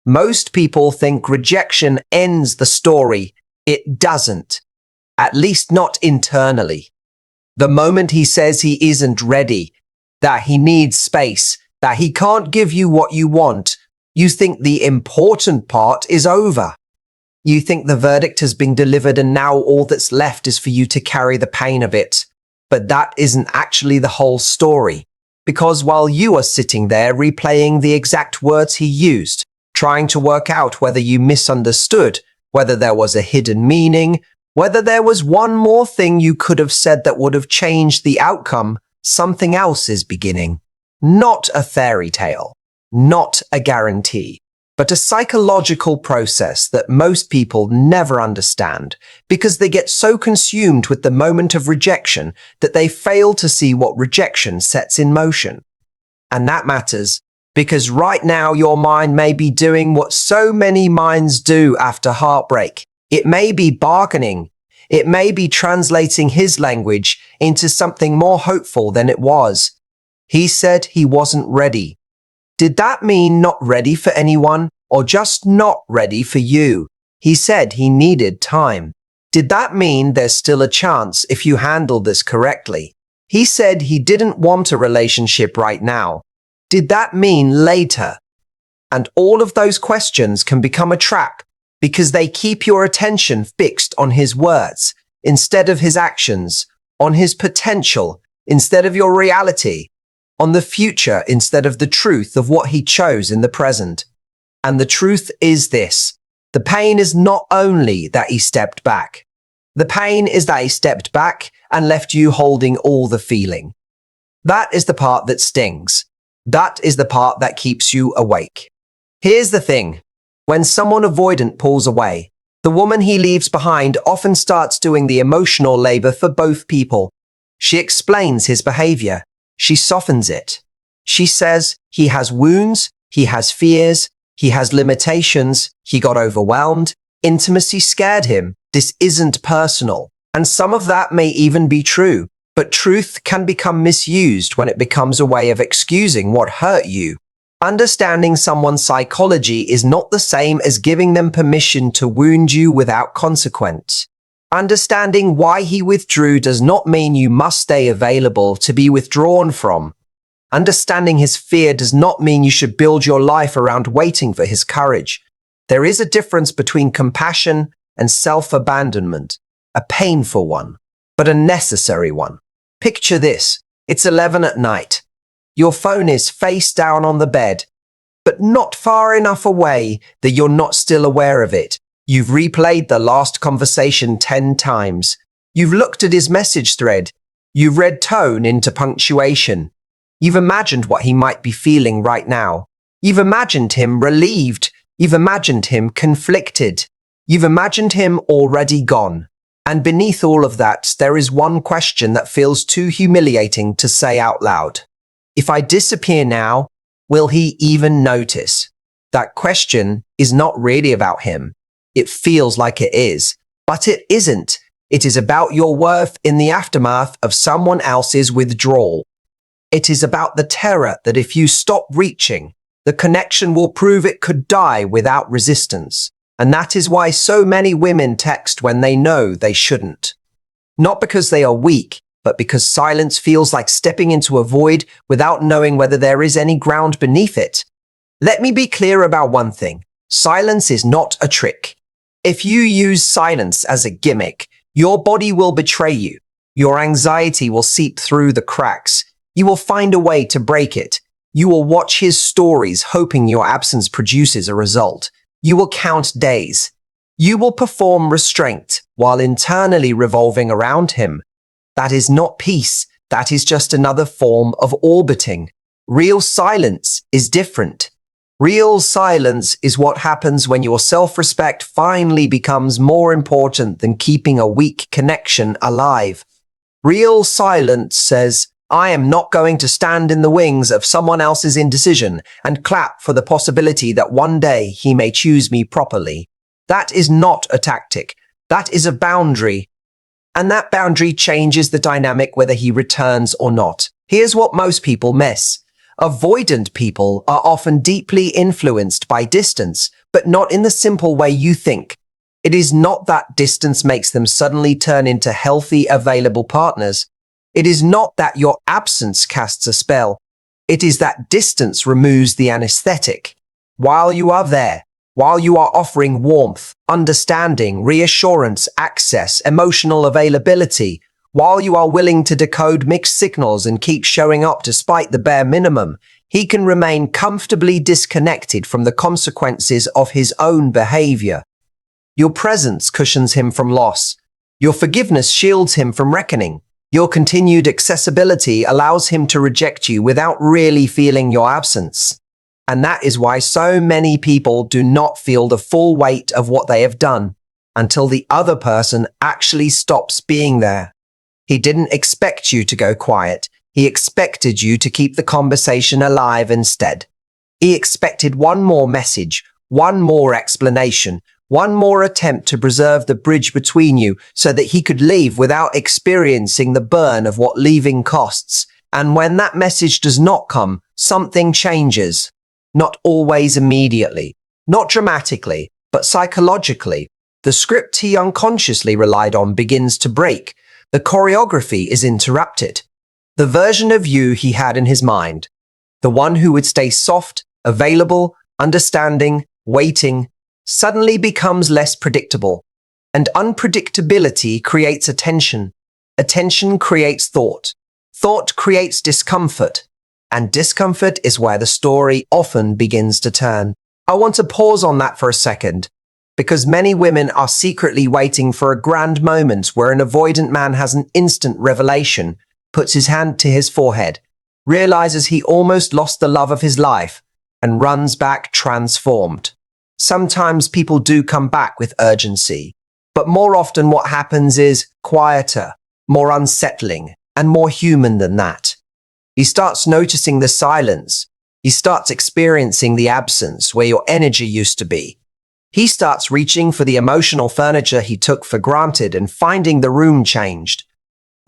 Most people think rejection ends the story. It doesn't. At least not internally. The moment he says he isn't ready, that he needs space, that he can't give you what you want, you think the important part is over. You think the verdict has been delivered and now all that's left is for you to carry the pain of it. But that isn't actually the whole story. Because while you are sitting there replaying the exact words he used, trying to work out whether you misunderstood, whether there was a hidden meaning, whether there was one more thing you could have said that would have changed the outcome, something else is beginning. Not a fairy tale, not a guarantee, but a psychological process that most people never understand because they get so consumed with the moment of rejection that they fail to see what rejection sets in motion. And that matters because right now your mind may be doing what so many minds do after heartbreak. It may be bargaining. It may be translating his language into something more hopeful than it was. He said he wasn't ready. Did that mean not ready for anyone or just not ready for you? He said he needed time. Did that mean there's still a chance if you handle this correctly? He said he didn't want a relationship right now. Did that mean later? And all of those questions can become a trap because they keep your attention fixed on his words instead of his actions, on his potential instead of your reality, on the future instead of the truth of what he chose in the present. And the truth is this: the pain is not only that he stepped back. The pain is that he stepped back and left you holding all the feeling. That is the part that stings. That is the part that keeps you awake. Here's the thing. When someone avoidant pulls away, the woman he leaves behind often starts doing the emotional labor for both people. She explains his behavior. She softens it. She says he has wounds, he has fears, he has limitations, he got overwhelmed, intimacy scared him, this isn't personal. And some of that may even be true, but truth can become misused when it becomes a way of excusing what hurt you. Understanding someone's psychology is not the same as giving them permission to wound you without consequence. Understanding why he withdrew does not mean you must stay available to be withdrawn from. Understanding his fear does not mean you should build your life around waiting for his courage. There is a difference between compassion and self-abandonment, a painful one, but a necessary one. Picture this. It's 11 at night. Your phone is face down on the bed, but not far enough away that you're not still aware of it. You've replayed the last conversation 10 times. You've looked at his message thread. You've read tone into punctuation. You've imagined what he might be feeling right now. You've imagined him relieved. You've imagined him conflicted. You've imagined him already gone. And beneath all of that, there is one question that feels too humiliating to say out loud. If I disappear now, will he even notice? That question is not really about him. It feels like it is, but it isn't. It is about your worth in the aftermath of someone else's withdrawal. It is about the terror that if you stop reaching, the connection will prove it could die without resistance. And that is why so many women text when they know they shouldn't. Not because they are weak, but because silence feels like stepping into a void without knowing whether there is any ground beneath it. Let me be clear about one thing. Silence is not a trick. If you use silence as a gimmick, your body will betray you. Your anxiety will seep through the cracks. You will find a way to break it. You will watch his stories hoping your absence produces a result. You will count days. You will perform restraint while internally revolving around him. That is not peace. That is just another form of orbiting. Real silence is different. Real silence is what happens when your self-respect finally becomes more important than keeping a weak connection alive. Real silence says, I am not going to stand in the wings of someone else's indecision and clap for the possibility that one day he may choose me properly. That is not a tactic. That is a boundary. And that boundary changes the dynamic whether he returns or not. Here's what most people miss. Avoidant people are often deeply influenced by distance, but not in the simple way you think. It is not that distance makes them suddenly turn into healthy, available partners. It is not that your absence casts a spell. It is that distance removes the anesthetic. While you are there, while you are offering warmth, understanding, reassurance, access, emotional availability, while you are willing to decode mixed signals and keep showing up despite the bare minimum, he can remain comfortably disconnected from the consequences of his own behavior. Your presence cushions him from loss. Your forgiveness shields him from reckoning. Your continued accessibility allows him to reject you without really feeling your absence. And that is why so many people do not feel the full weight of what they have done until the other person actually stops being there. He didn't expect you to go quiet. He expected you to keep the conversation alive instead. He expected one more message, one more explanation, one more attempt to preserve the bridge between you so that he could leave without experiencing the burn of what leaving costs. And when that message does not come, something changes. Not always immediately, not dramatically, but psychologically. The script he unconsciously relied on begins to break. The choreography is interrupted. The version of you he had in his mind, the one who would stay soft, available, understanding, waiting, suddenly becomes less predictable. And unpredictability creates attention. Attention creates thought. Thought creates discomfort. And discomfort is where the story often begins to turn. I want to pause on that for a second, because many women are secretly waiting for a grand moment where an avoidant man has an instant revelation, puts his hand to his forehead, realizes he almost lost the love of his life, and runs back transformed. Sometimes people do come back with urgency, but more often what happens is quieter, more unsettling, and more human than that. He starts noticing the silence. He starts experiencing the absence where your energy used to be. He starts reaching for the emotional furniture he took for granted and finding the room changed.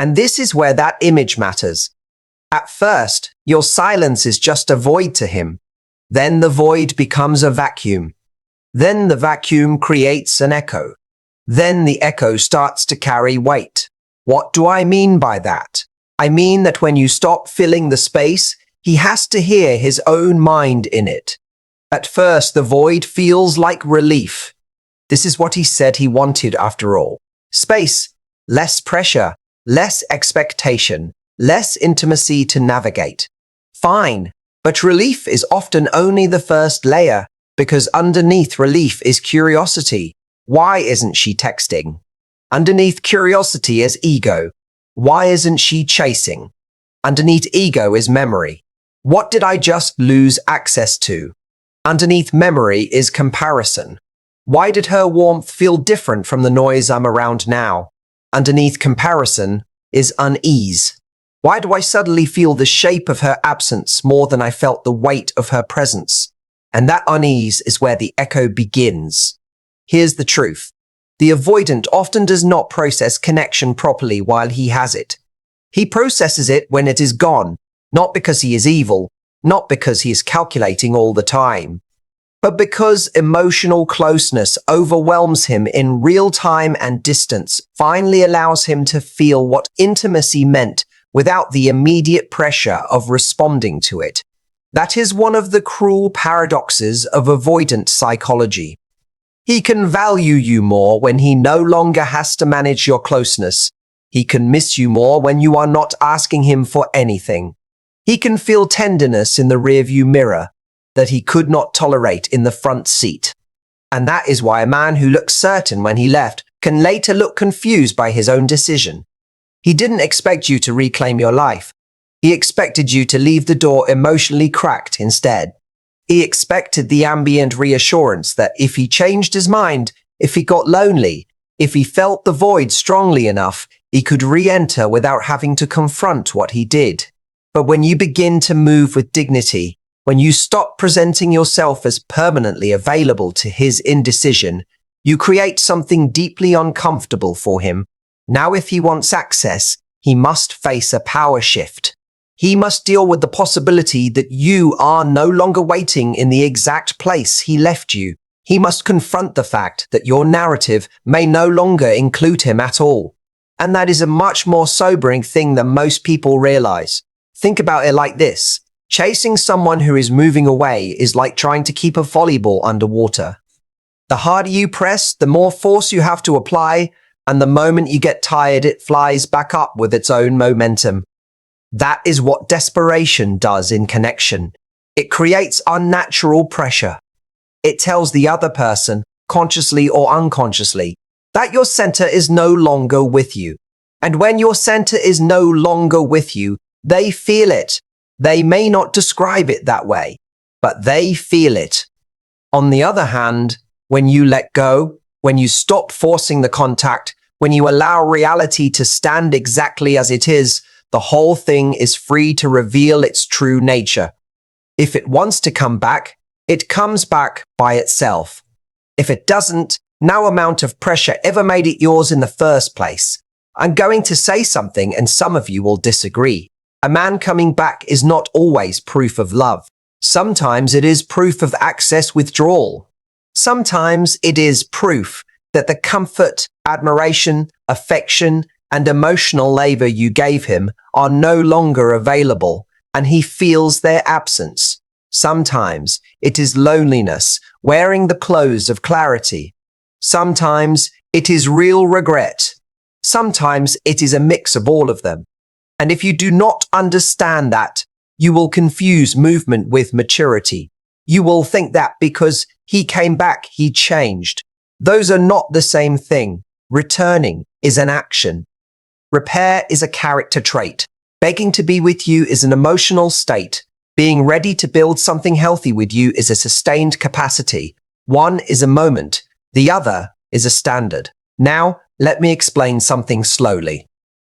And this is where that image matters. At first, your silence is just a void to him. Then the void becomes a vacuum. Then the vacuum creates an echo. Then the echo starts to carry weight. What do I mean by that? I mean that when you stop filling the space, he has to hear his own mind in it. At first, the void feels like relief. This is what he said he wanted after all. Space, less pressure, less expectation, less intimacy to navigate. Fine, but relief is often only the first layer, because underneath relief is curiosity. Why isn't she texting? Underneath curiosity is ego. Why isn't she chasing? Underneath ego is memory. What did I just lose access to? Underneath memory is comparison. Why did her warmth feel different from the noise I'm around now? Underneath comparison is unease. Why do I suddenly feel the shape of her absence more than I felt the weight of her presence? And that unease is where the echo begins. Here's the truth. The avoidant often does not process connection properly while he has it. He processes it when it is gone, not because he is evil, not because he is calculating all the time, but because emotional closeness overwhelms him in real time, and distance finally allows him to feel what intimacy meant without the immediate pressure of responding to it. That is one of the cruel paradoxes of avoidant psychology. He can value you more when he no longer has to manage your closeness. He can miss you more when you are not asking him for anything. He can feel tenderness in the rearview mirror that he could not tolerate in the front seat. And that is why a man who looked certain when he left can later look confused by his own decision. He didn't expect you to reclaim your life. He expected you to leave the door emotionally cracked instead. He expected the ambient reassurance that if he changed his mind, if he got lonely, if he felt the void strongly enough, he could re-enter without having to confront what he did. But when you begin to move with dignity, when you stop presenting yourself as permanently available to his indecision, you create something deeply uncomfortable for him. Now, if he wants access, he must face a power shift. He must deal with the possibility that you are no longer waiting in the exact place he left you. He must confront the fact that your narrative may no longer include him at all. And that is a much more sobering thing than most people realize. Think about it like this. Chasing someone who is moving away is like trying to keep a volleyball underwater. The harder you press, the more force you have to apply, and the moment you get tired, it flies back up with its own momentum. That is what desperation does in connection. It creates unnatural pressure. It tells the other person, consciously or unconsciously, that your center is no longer with you. And when your center is no longer with you, they feel it. They may not describe it that way, but they feel it. On the other hand, when you let go, when you stop forcing the contact, when you allow reality to stand exactly as it is, the whole thing is free to reveal its true nature. If it wants to come back, it comes back by itself. If it doesn't, no amount of pressure ever made it yours in the first place. I'm going to say something and some of you will disagree. A man coming back is not always proof of love. Sometimes it is proof of access withdrawal. Sometimes it is proof that the comfort, admiration, affection, and emotional labor you gave him are no longer available, and he feels their absence. Sometimes it is loneliness, wearing the clothes of clarity. Sometimes it is real regret. Sometimes it is a mix of all of them. And if you do not understand that, you will confuse movement with maturity. You will think that because he came back, he changed. Those are not the same thing. Returning is an action. Repair is a character trait. Begging to be with you is an emotional state. Being ready to build something healthy with you is a sustained capacity. One is a moment. The other is a standard. Now, let me explain something slowly.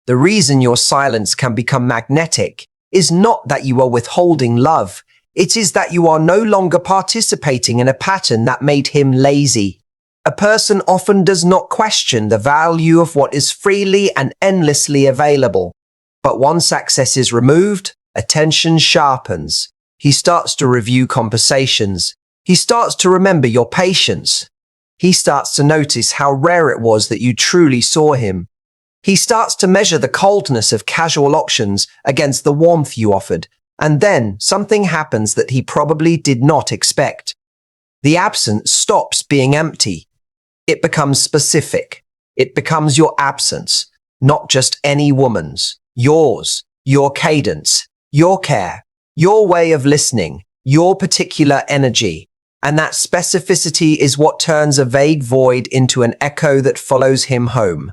The reason your silence can become magnetic is not that you are withholding love. It is that you are no longer participating in a pattern that made him lazy. A person often does not question the value of what is freely and endlessly available. But once access is removed, attention sharpens. He starts to review conversations. He starts to remember your patience. He starts to notice how rare it was that you truly saw him. He starts to measure the coldness of casual options against the warmth you offered. And then something happens that he probably did not expect. The absence stops being empty. It becomes specific. It becomes your absence, not just any woman's. Yours, your cadence, your care, your way of listening, your particular energy. And that specificity is what turns a vague void into an echo that follows him home.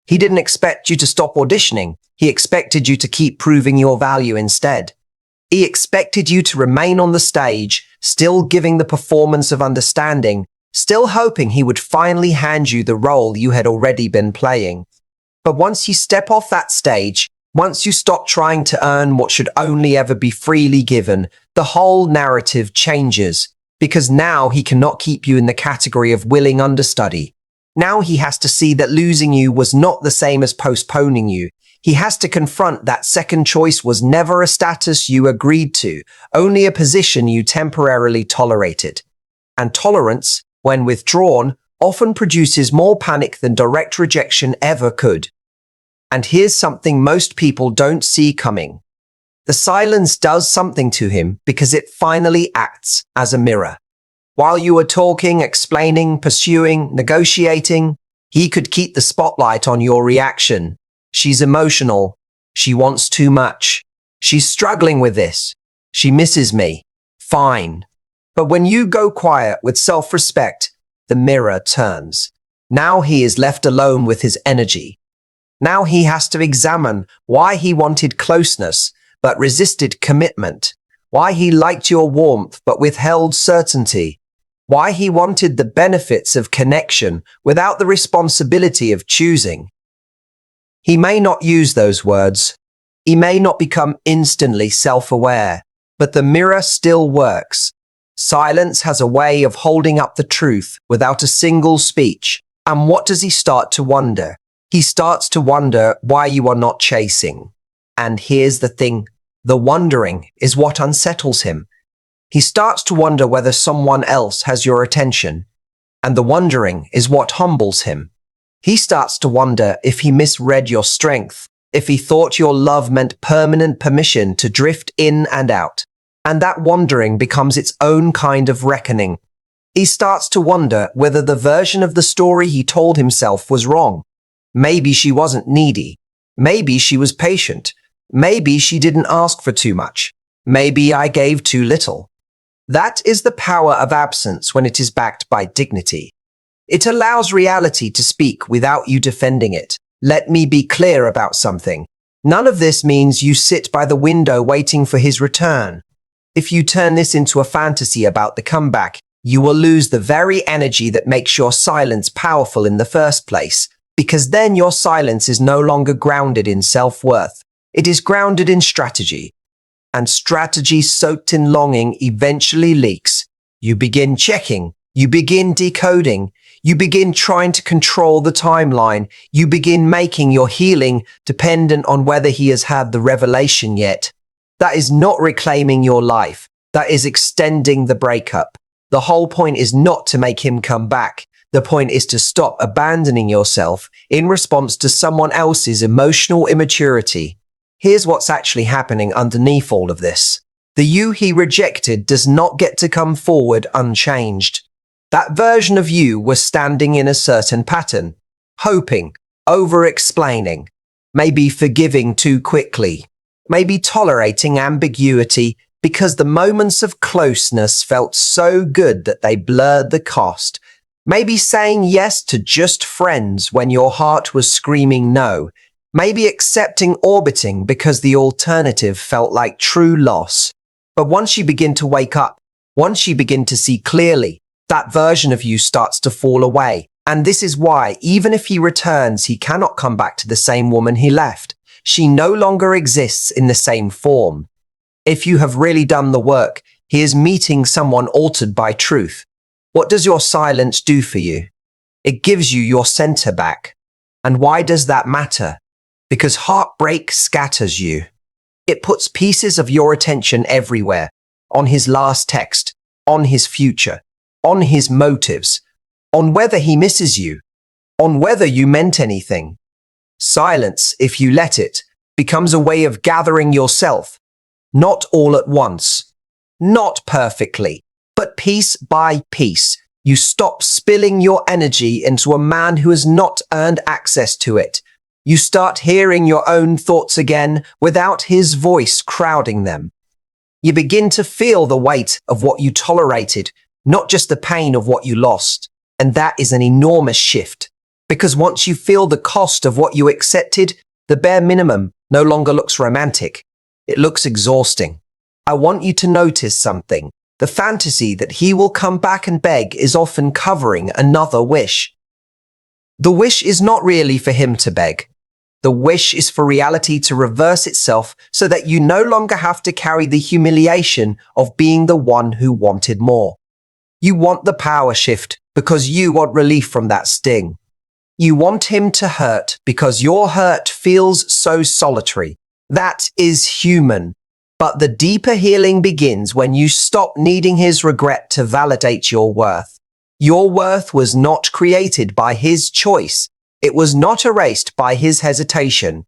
He didn't expect you to stop auditioning. He expected you to keep proving your value instead. He expected you to remain on the stage, still giving the performance of understanding, still hoping he would finally hand you the role you had already been playing. But once you step off that stage, once you stop trying to earn what should only ever be freely given, the whole narrative changes, because now he cannot keep you in the category of willing understudy. Now he has to see that losing you was not the same as postponing you. He has to confront that second choice was never a status you agreed to, only a position you temporarily tolerated. And tolerance, when withdrawn, often produces more panic than direct rejection ever could. And here's something most people don't see coming. The silence does something to him because it finally acts as a mirror. While you were talking, explaining, pursuing, negotiating, he could keep the spotlight on your reaction. She's emotional. She wants too much. She's struggling with this. She misses me. Fine. But when you go quiet with self-respect, the mirror turns. Now he is left alone with his energy. Now he has to examine why he wanted closeness but resisted commitment, why he liked your warmth but withheld certainty, why he wanted the benefits of connection without the responsibility of choosing. He may not use those words. He may not become instantly self-aware, but the mirror still works. Silence has a way of holding up the truth without a single speech. And what does he start to wonder? He starts to wonder why you are not chasing. And here's the thing. The wondering is what unsettles him. He starts to wonder whether someone else has your attention, and the wondering is what humbles him. He starts to wonder if he misread your strength, if he thought your love meant permanent permission to drift in and out, and that wondering becomes its own kind of reckoning. He starts to wonder whether the version of the story he told himself was wrong. Maybe she wasn't needy. Maybe she was patient. Maybe she didn't ask for too much. Maybe I gave too little. That is the power of absence when it is backed by dignity. It allows reality to speak without you defending it. Let me be clear about something. None of this means you sit by the window waiting for his return. If you turn this into a fantasy about the comeback, you will lose the very energy that makes your silence powerful in the first place, because then your silence is no longer grounded in self-worth. It is grounded in strategy. And strategy soaked in longing eventually leaks. You begin checking. You begin decoding. You begin trying to control the timeline. You begin making your healing dependent on whether he has had the revelation yet. That is not reclaiming your life. That is extending the breakup. The whole point is not to make him come back. The point is to stop abandoning yourself in response to someone else's emotional immaturity. Here's what's actually happening underneath all of this. The you he rejected does not get to come forward unchanged. That version of you was standing in a certain pattern, hoping, over-explaining, maybe forgiving too quickly, maybe tolerating ambiguity because the moments of closeness felt so good that they blurred the cost, maybe saying yes to just friends when your heart was screaming no, maybe accepting orbiting because the alternative felt like true loss. But once you begin to wake up, once you begin to see clearly, that version of you starts to fall away. And this is why, even if he returns, he cannot come back to the same woman he left. She no longer exists in the same form. If you have really done the work, he is meeting someone altered by truth. What does your silence do for you? It gives you your center back. And why does that matter? Because heartbreak scatters you. It puts pieces of your attention everywhere, on his last text, on his future, on his motives, on whether he misses you, on whether you meant anything. Silence, if you let it, becomes a way of gathering yourself, not all at once, not perfectly, but piece by piece. You stop spilling your energy into a man who has not earned access to it. You start hearing your own thoughts again without his voice crowding them. You begin to feel the weight of what you tolerated, not just the pain of what you lost. And that is an enormous shift, because once you feel the cost of what you accepted, the bare minimum no longer looks romantic. It looks exhausting. I want you to notice something. The fantasy that he will come back and beg is often covering another wish. The wish is not really for him to beg. The wish is for reality to reverse itself so that you no longer have to carry the humiliation of being the one who wanted more. You want the power shift because you want relief from that sting. You want him to hurt because your hurt feels so solitary. That is human. But the deeper healing begins when you stop needing his regret to validate your worth. Your worth was not created by his choice. It was not erased by his hesitation.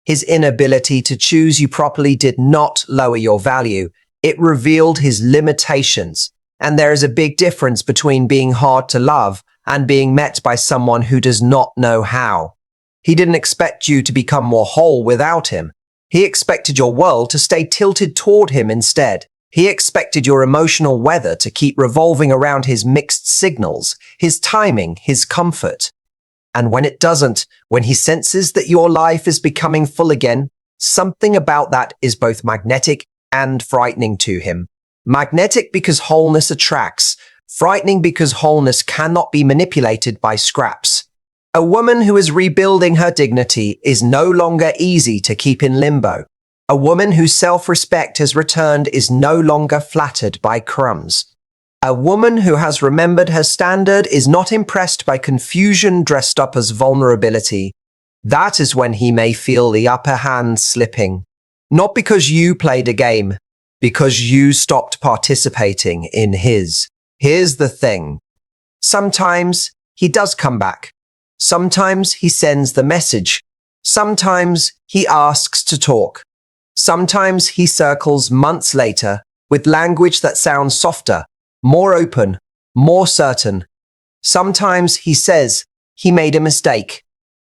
His inability to choose you properly did not lower your value. It revealed his limitations. And there is a big difference between being hard to love and being met by someone who does not know how. He didn't expect you to become more whole without him. He expected your world to stay tilted toward him instead. He expected your emotional weather to keep revolving around his mixed signals, his timing, his comfort. And when it doesn't, when he senses that your life is becoming full again, something about that is both magnetic and frightening to him. Magnetic because wholeness attracts, frightening because wholeness cannot be manipulated by scraps. A woman who is rebuilding her dignity is no longer easy to keep in limbo. A woman whose self-respect has returned is no longer flattered by crumbs. A woman who has remembered her standard is not impressed by confusion dressed up as vulnerability. That is when he may feel the upper hand slipping. Not because you played a game, because you stopped participating in his. Here's the thing. Sometimes he does come back. Sometimes he sends the message. Sometimes he asks to talk. Sometimes he circles months later with language that sounds softer, more open, more certain. Sometimes he says he made a mistake.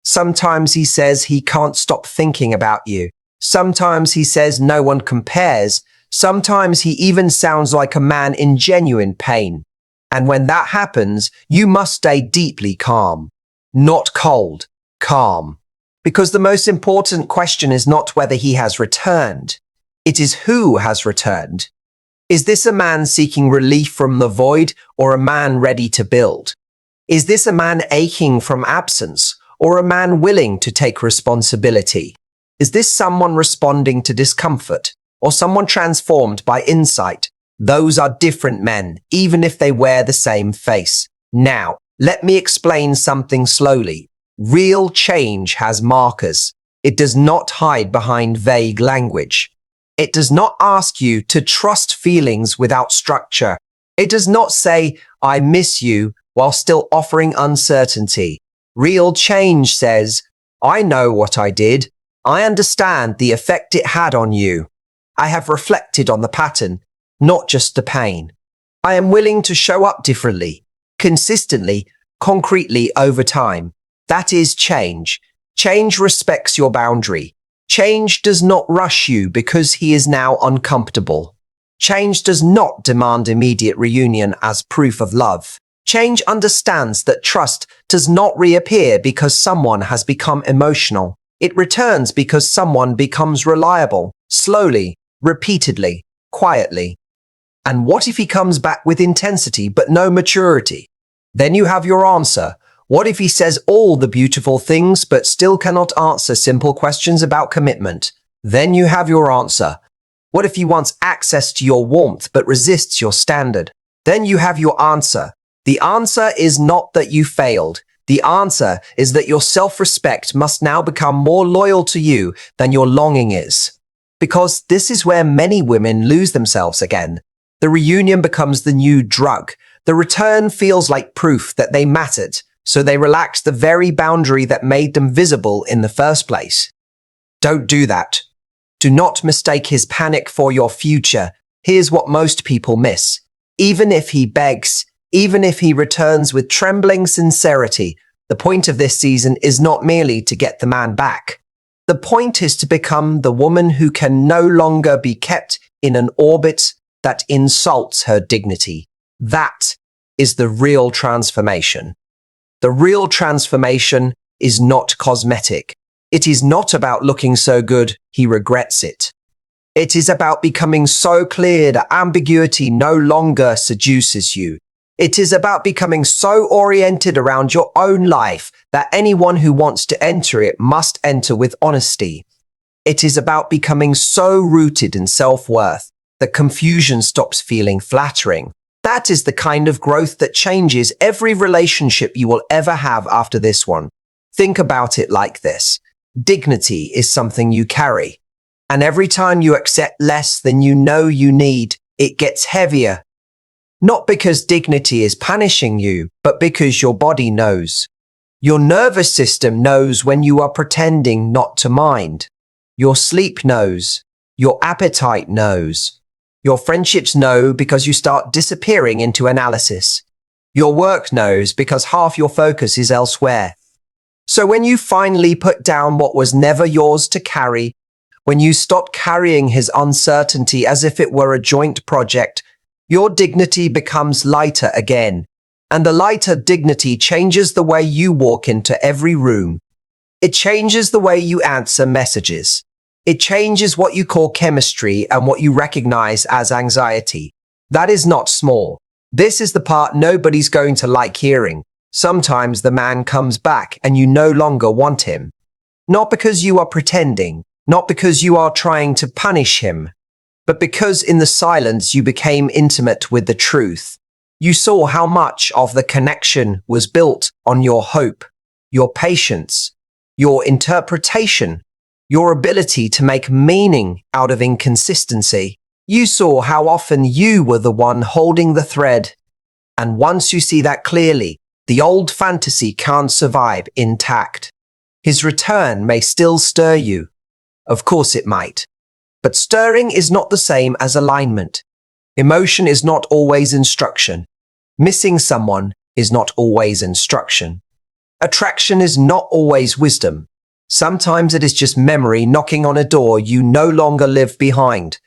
Sometimes he says he can't stop thinking about you. Sometimes he says no one compares. Sometimes he even sounds like a man in genuine pain. And when that happens, you must stay deeply calm. Not cold, calm. Because the most important question is not whether he has returned. It is who has returned. Is this a man seeking relief from the void or a man ready to build? Is this a man aching from absence or a man willing to take responsibility? Is this someone responding to discomfort or someone transformed by insight? Those are different men, even if they wear the same face. Now, let me explain something slowly. Real change has markers. It does not hide behind vague language. It does not ask you to trust feelings without structure. It does not say, I miss you, while still offering uncertainty. Real change says, I know what I did. I understand the effect it had on you. I have reflected on the pattern, not just the pain. I am willing to show up differently, consistently, concretely over time. That is change. Change respects your boundary. Change does not rush you because he is now uncomfortable. Change does not demand immediate reunion as proof of love. Change understands that trust does not reappear because someone has become emotional. It returns because someone becomes reliable, slowly, repeatedly, quietly. And what if he comes back with intensity but no maturity? Then you have your answer. What if he says all the beautiful things but still cannot answer simple questions about commitment? Then you have your answer. What if he wants access to your warmth but resists your standard? Then you have your answer. The answer is not that you failed. The answer is that your self-respect must now become more loyal to you than your longing is. Because this is where many women lose themselves again. The reunion becomes the new drug. The return feels like proof that they mattered, so they relax the very boundary that made them visible in the first place. Don't do that. Do not mistake his panic for your future. Here's what most people miss. Even if he begs, even if he returns with trembling sincerity, the point of this season is not merely to get the man back. The point is to become the woman who can no longer be kept in an orbit that insults her dignity. That is the real transformation. The real transformation is not cosmetic. It is not about looking so good he regrets it. It is about becoming so clear that ambiguity no longer seduces you. It is about becoming so oriented around your own life that anyone who wants to enter it must enter with honesty. It is about becoming so rooted in self-worth that confusion stops feeling flattering. That is the kind of growth that changes every relationship you will ever have after this one. Think about it like this. Dignity is something you carry. And every time you accept less than you know you need, it gets heavier. Not because dignity is punishing you, but because your body knows. Your nervous system knows when you are pretending not to mind. Your sleep knows. Your appetite knows. Your friendships know because you start disappearing into analysis. Your work knows because half your focus is elsewhere. So when you finally put down what was never yours to carry, when you stop carrying his uncertainty as if it were a joint project, your dignity becomes lighter again. And the lighter dignity changes the way you walk into every room. It changes the way you answer messages. It changes what you call chemistry and what you recognize as anxiety. That is not small. This is the part nobody's going to like hearing. Sometimes the man comes back and you no longer want him. Not because you are pretending, not because you are trying to punish him, but because in the silence you became intimate with the truth. You saw how much of the connection was built on your hope, your patience, your interpretation, your ability to make meaning out of inconsistency. You saw how often you were the one holding the thread. And once you see that clearly, the old fantasy can't survive intact. His return may still stir you. Of course it might. But stirring is not the same as alignment. Emotion is not always instruction. Missing someone is not always instruction. Attraction is not always wisdom. Sometimes it is just memory knocking on a door you no longer live behind.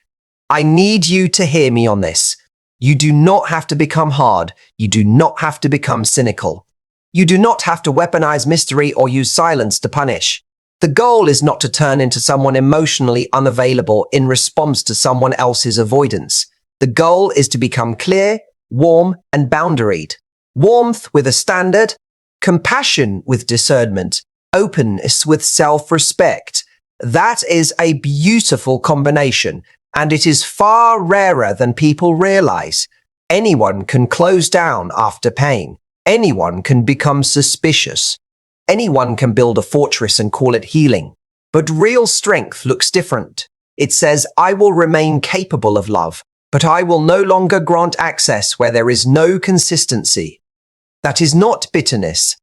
I need you to hear me on this. You do not have to become hard. You do not have to become cynical. You do not have to weaponize mystery or use silence to punish. The goal is not to turn into someone emotionally unavailable in response to someone else's avoidance. The goal is to become clear, warm, and boundaried. Warmth with a standard, compassion with discernment, openness with self-respect. That is a beautiful combination, and it is far rarer than people realize. Anyone can close down after pain. Anyone can become suspicious. Anyone can build a fortress and call it healing. But real strength looks different. It says, I will remain capable of love, but I will no longer grant access where there is no consistency. That is not bitterness.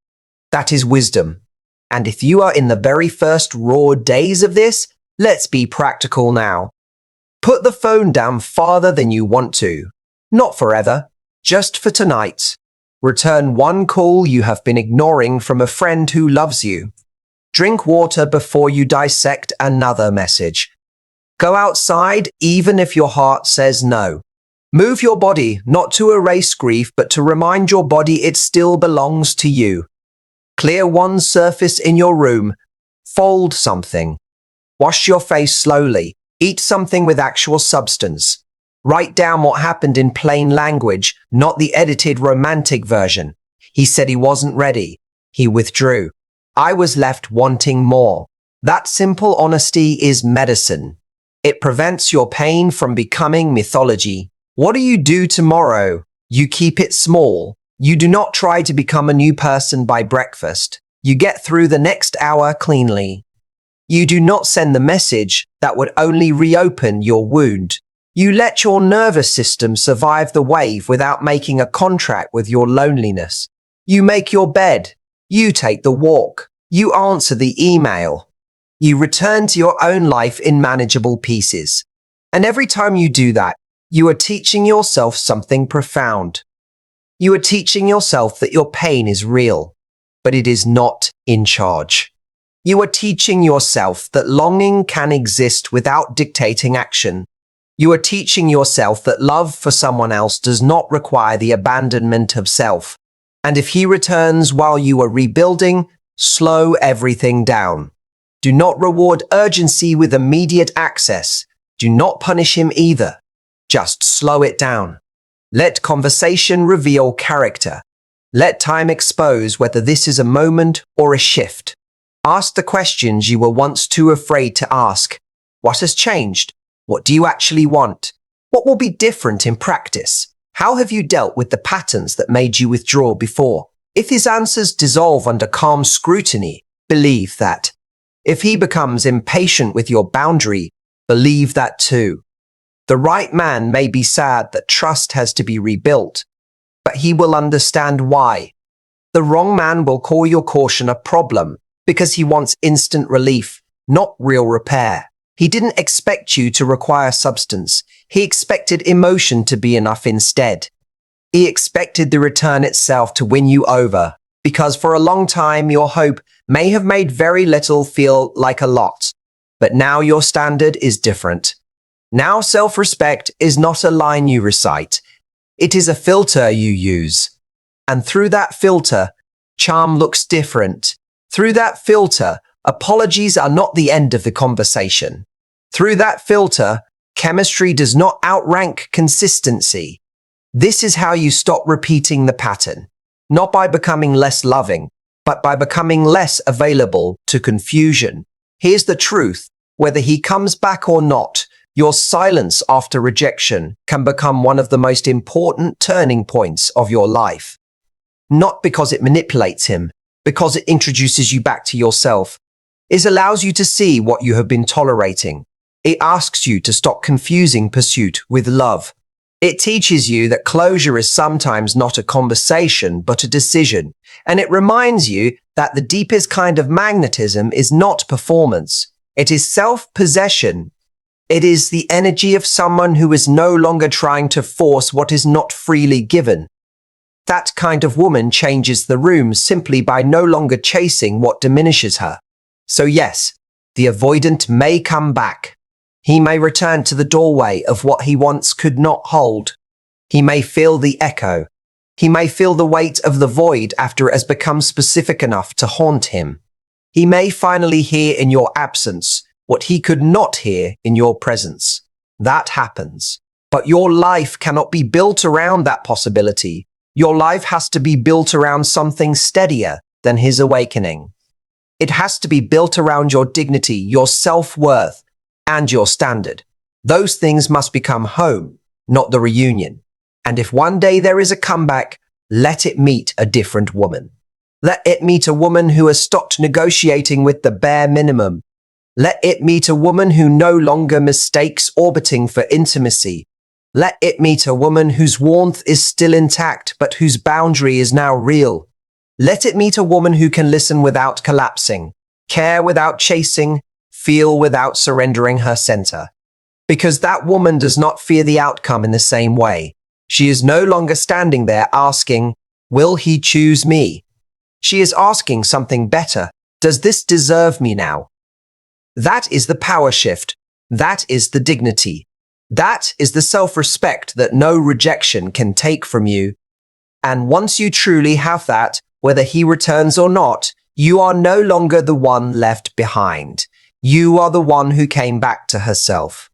That is wisdom. And if you are in the very first raw days of this, let's be practical now. Put the phone down farther than you want to. Not forever, just for tonight. Return one call you have been ignoring from a friend who loves you. Drink water before you dissect another message. Go outside even if your heart says no. Move your body not to erase grief but to remind your body it still belongs to you. Clear one surface in your room. Fold something. Wash your face slowly. Eat something with actual substance. Write down what happened in plain language, not the edited romantic version. He said he wasn't ready. He withdrew. I was left wanting more. That simple honesty is medicine. It prevents your pain from becoming mythology. What do you do tomorrow? You keep it small. You do not try to become a new person by breakfast. You get through the next hour cleanly. You do not send the message that would only reopen your wound. You let your nervous system survive the wave without making a contract with your loneliness. You make your bed. You take the walk. You answer the email. You return to your own life in manageable pieces. And every time you do that, you are teaching yourself something profound. You are teaching yourself that your pain is real, but it is not in charge. You are teaching yourself that longing can exist without dictating action. You are teaching yourself that love for someone else does not require the abandonment of self. And if he returns while you are rebuilding, slow everything down. Do not reward urgency with immediate access. Do not punish him either. Just slow it down. Let conversation reveal character. Let time expose whether this is a moment or a shift. Ask the questions you were once too afraid to ask. What has changed? What do you actually want? What will be different in practice? How have you dealt with the patterns that made you withdraw before? If his answers dissolve under calm scrutiny, believe that. If he becomes impatient with your boundary, believe that too. The right man may be sad that trust has to be rebuilt, but he will understand why. The wrong man will call your caution a problem because he wants instant relief, not real repair. He didn't expect you to require substance. He expected emotion to be enough instead. He expected the return itself to win you over, because for a long time your hope may have made very little feel like a lot. But now your standard is different. Now self-respect is not a line you recite. It is a filter you use. And through that filter, charm looks different. Through that filter, apologies are not the end of the conversation. Through that filter, chemistry does not outrank consistency. This is how you stop repeating the pattern, not by becoming less loving, but by becoming less available to confusion. Here's the truth. Whether he comes back or not, your silence after rejection can become one of the most important turning points of your life. Not because it manipulates him, because it introduces you back to yourself. It allows you to see what you have been tolerating. It asks you to stop confusing pursuit with love. It teaches you that closure is sometimes not a conversation, but a decision. And it reminds you that the deepest kind of magnetism is not performance. It is self-possession. It is the energy of someone who is no longer trying to force what is not freely given. That kind of woman changes the room simply by no longer chasing what diminishes her. So yes, the avoidant may come back. He may return to the doorway of what he once could not hold. He may feel the echo. He may feel the weight of the void after it has become specific enough to haunt him. He may finally hear in your absence what he could not hear in your presence. That happens. But your life cannot be built around that possibility. Your life has to be built around something steadier than his awakening. It has to be built around your dignity, your self-worth, and your standard. Those things must become home, not the reunion. And if one day there is a comeback, let it meet a different woman. Let it meet a woman who has stopped negotiating with the bare minimum. Let it meet a woman who no longer mistakes orbiting for intimacy. Let it meet a woman whose warmth is still intact, but whose boundary is now real. Let it meet a woman who can listen without collapsing, care without chasing, feel without surrendering her center. Because that woman does not fear the outcome in the same way. She is no longer standing there asking, will he choose me? She is asking something better. Does this deserve me now? That is the power shift. That is the dignity. That is the self-respect that no rejection can take from you. And once you truly have that, whether he returns or not, you are no longer the one left behind. You are the one who came back to herself.